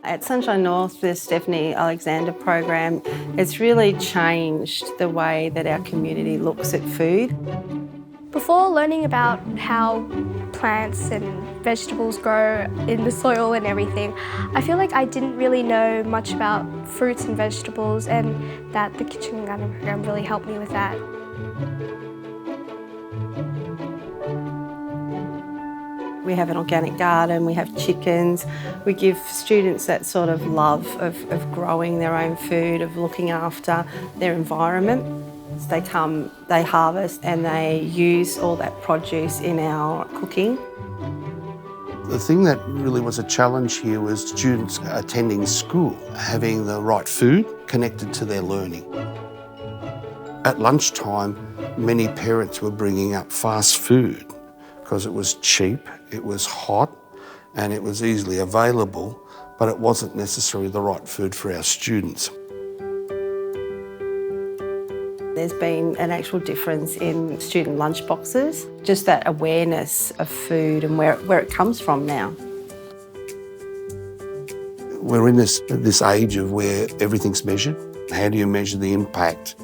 At Sunshine North, the Stephanie Alexander program, it's really changed the way that our community looks at food. Before learning about how plants and vegetables grow in the soil and everything, I feel like I didn't really know much about fruits and vegetables, and that the Kitchen Garden program really helped me with that. We have an organic garden, we have chickens. We give students that sort of love of growing their own food, of looking after their environment. They come, they harvest and they use all that produce in our cooking. The thing that really was a challenge here was students attending school, having the right food connected to their learning. At lunchtime, many parents were bringing up fast food because it was cheap, it was hot, and it was easily available, but it wasn't necessarily the right food for our students. There's been an actual difference in student lunch boxes, just that awareness of food and where it comes from now. We're in this age of where everything's measured. How do you measure the impact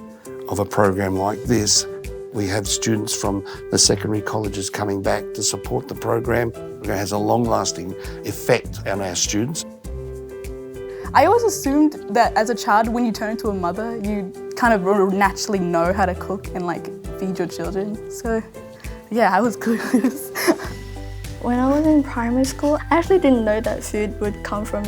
of a program like this? We have students from the secondary colleges coming back to support the program. It has a long-lasting effect on our students. I always assumed that as a child, when you turn into a mother, you kind of naturally know how to cook and feed your children. So yeah, I was clueless. When I was in primary school, I actually didn't know that food would come from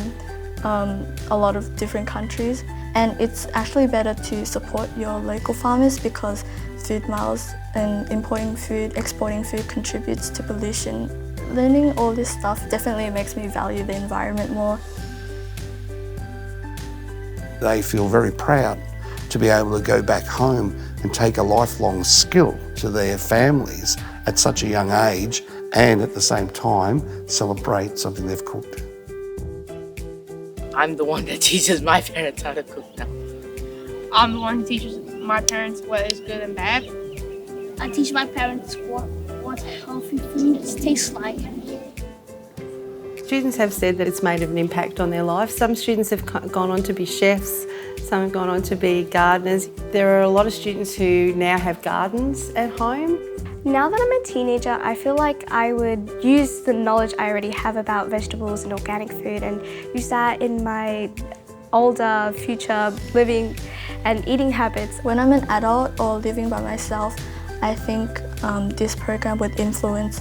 a lot of different countries. And it's actually better to support your local farmers because food miles and importing food, exporting food contributes to pollution. Learning all this stuff definitely makes me value the environment more. They feel very proud to be able to go back home and take a lifelong skill to their families at such a young age and at the same time celebrate something they've cooked. I'm the one that teaches my parents how to cook now. I'm the one who teaches my parents what is good and bad. I teach my parents what healthy foods taste like. Students have said that it's made an impact on their life. Some students have gone on to be chefs, some have gone on to be gardeners. There are a lot of students who now have gardens at home. Now that I'm a teenager, I feel like I would use the knowledge I already have about vegetables and organic food and use that in my older, future living and eating habits. When I'm an adult or living by myself, I think this program would influence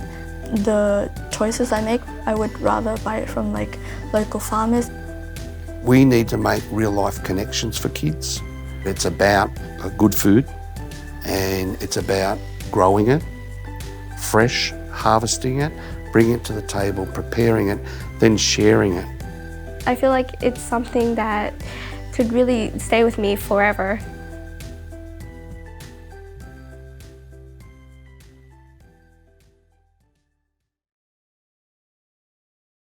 the choices I make. I would rather buy it from local farmers. We need to make real life connections for kids. It's about good food and it's about growing it, fresh, harvesting it, bringing it to the table, preparing it, then sharing it. I feel like it's something that could really stay with me forever.